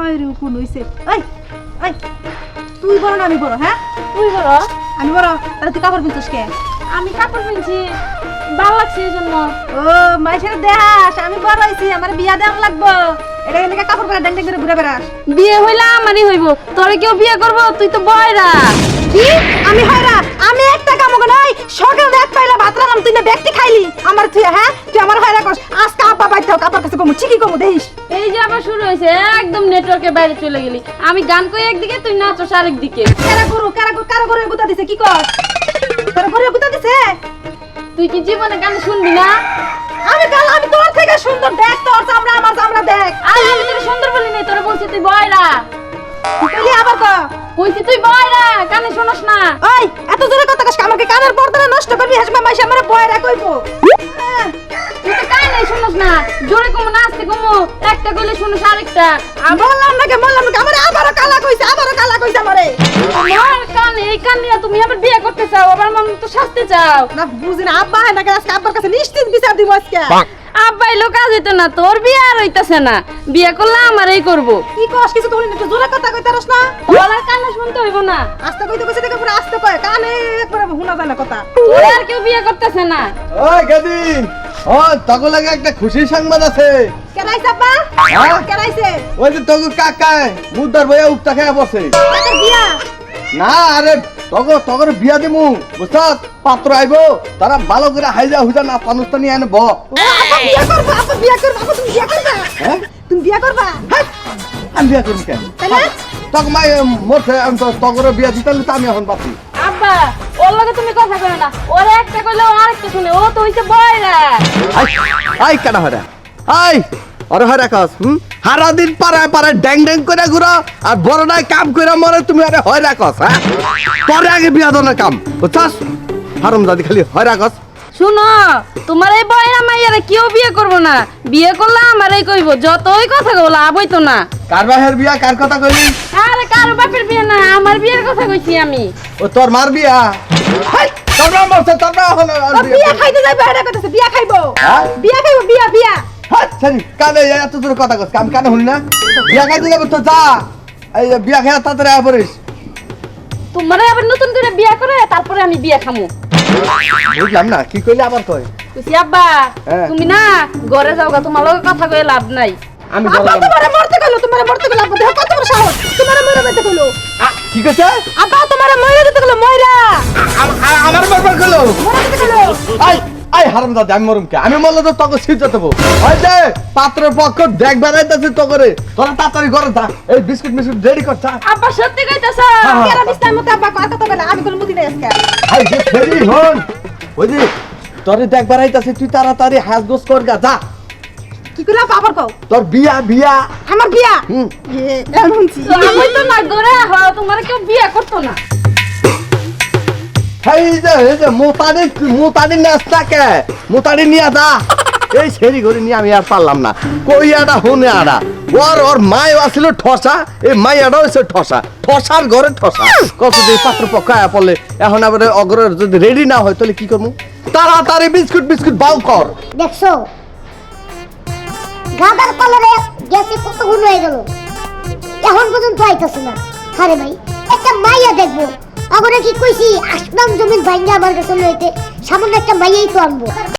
বয়ের কোন হইছে এই এই তুই বড় না আমি বড় হ্যাঁ তুই বড় আমি বড় তাহলে তুই কাপড় পিনছিস কে আমি কাপড় কিনছি ভালো লাগছে এই জন্য ও মাইশের দেশ আমি বড় হইছি আমার বিয়া দেওয়া লাগবো এটা এলাকা কাপড় পরে ড্যাং ড্যাং করে ঘুরে বেড়াস বিয়ে হইলে আমারই হইব তোরে কেউ বিয়ে করবো তুই তো বয়রা কি আমি হয়রা আমি একটা কাম করে নাই সকালে এক পাইলা ভাত রান্নাম তুই না ব্যক্তি খাইলি আমার তুই হ্যাঁ তুই আমার হয়রা কস আজকে আপা বাইতে হোক আপার কাছে কমু চিকি কমু দেখিস এই যে আবার শুরু হয়েছে একদম নেটওয়ার্কের বাইরে চলে গেলি আমি গান কই একদিকে তুই নাচস আরেকদিকে কারা গরু গুতা দিছে কি কর কারা গরু গুতা দিছে তুই কি জীবনে গান শুনবি না আমি তোর থেকে সুন্দর দেখ তোর চামড়া আমার চামড়া দেখ আর আমি তোর সুন্দর বলি নাই তোরে বলছি তুই বয়রা তুই আবার ক কইছি তুই বয়রা কানে শুনস না ওই এত জোরে কথা কস আমাকে কানের পর্দা নষ্ট করবি হাসবা মাইশা আমারে বয়রা কইবো তুই তো কানে শুনস না জোরে কমু না আস্তে কমু একটা কইলে শুনস আরেকটা বললাম না আমারে আবারও কালা কইছে আমারে আমার কান এই কান নিয়ে তুমি আবার বিয়ে করতে চাও আবার মন তো শাস্তি চাও না বুঝি না আব্বা হয় না আজকে আব্বার কাছে নিশ্চিত বিচার দিব আজকে আব্বাই লোক কাজ হইতো না তোর বিয়ে আর হইতাছে না বিয়ে করলে আমারই করব কি কস কিছু তুমি একটু জোরে কথা কইতারস না গলার কানে শুনতে হইব না আস্তে কইতে কইছে দেখে পুরো আস্তে কয় কানে একবারে শোনা যায় না কথা তোর আর কেউ বিয়ে করতেছে না ওই গাদি ও তগো লাগে একটা খুশি সংবাদ আছে কেরাইছে আব্বা হ্যাঁ? কেরাইছে ওই যে তগো কাকায় মুদ্দার বইয়া উপটা খেয়ে বসে টাকার বিয়া না আরে তগর বিয়া দিমু বুঝছস পাত্র আইবো তারা ভালো করে হাইজা হুজা না পানুস্তানি আনব ও আপা বিয়া করবা আপা তুমি বিয়া করবা হ্যাঁ তুমি বিয়া করবা আমি বিয়া করব কেন তাহলে তগ মাই মোরছে আমি তো তগর বিয়া দিতালে তো আমি এখন বাতি আব্বা ওর লগে তুমি কথা কই না ওরে একটা কইলে ও আরেকটা শুনে ও তো হইছে বয়রা আই কাটা হরা আই আরে হরা কাস হারা দিন পাড়ায় পাড়ায় ড্যাং ড্যাং করে ঘুরো আর বড় নাই কাম করে মরে তুমি আরে হয়রা কস হ্যাঁ পরে আগে বিয়া দনের কাম বুঝছস হারাম দাদি খালি হয়রা কস শুনো তোমার এই বয়রা মাইয়ারে কেউ বিয়ে করব না বিয়ে করলে আমারই কইব যতই কথা কও লাভ হইতো না কার বাহের বিয়া কার কথা কইলি আরে কারো বাপের বিয়ে না আমার বিয়ের কথা কইছি আমি ও তোর মার বিয়া হাই তোর নাম বলছে তোর নাম হলো ও বিয়া খাইতে যাইবে এটা কইতেছে বিয়া খাইবো হ্যাঁ? বিয়া খাইবো বিয়া হাই সরি কানে এত দূর কথা কস কাম কানে শুনি না বিয়া খাইতে যাবে তো যা এই বিয়া খাইয়া তাড়াতাড়ি আয় পড়িস তোমারে আবার নতুন করে বিয়ে করে তারপরে আমি বিয়ে খামু বুঝলাম না কি কইলি আবার কই কইছি আব্বা হ্যাঁ। তুমি না ঘরে যাওগা তোমার লগে কথা কয়ে লাভ নাই আমি আপা বললাম তোমারে মরতে কইলো আপা দেখো কত বড় সাহস তোমারে মরে যেতে কইলো কি কইছে আপা তোমারে মরে যেতে কইলো ময়রা আমার বারবার কইলো মরে যেতে কইলো আই আই হারাম দাদা আমি মরুম কে আমি মরলে তো তোকে সিজা দেবো ওই যে পাত্রের পক্ষ দেখ বেড়াইতেছি তো করে তোরা তাড়াতাড়ি ঘরে যা এই বিস্কুট মিস্কুট রেডি কর চা আব্বা সত্যি কইতাছ কেরা দিস্তার মতো আপা কথা তো বলে আমি কোনো মুদি নাই আজকে আই যে ফেরি হন ওই যে তোরে দেখ বেড়াইতেছি তুই তাড়াতাড়ি হাজ গোস কর গা যা কি কইলা আবার কও তোর বিয়া আমার বিয়া হুম এমনছি আমি তো না ঘরে তোমার কেউ বিয়ে করতো না এই যে মোতারি নাস্তা কে মোতারি নিয়ে যা এই সেরি ঘরে নিয়ে আমি আর পারলাম না কই আডা হুনে আডা ওর মায় আসছিল ঠসা এই মাইয়াটা হয়েছে ঠসার ঘরে ঠসা কত দিন পাত্র পক্ষ আয়া পড়লে এখন আবার অগ্রের যদি রেডি না হয় তাহলে কি করবো তাড়াতাড়ি বিস্কুট বাউ কর দেখছো গাদার কলরে গ্যাসে কত গুণ হয়ে গেল এখন পর্যন্ত আইতাছে না আরে ভাই একটা মাইয়া দেখবো আগরে কি কইছি আসমান জমিন ভাঙ্গা আমার কাছে লইতে সামান্য একটা মাইয়াই তো আনবো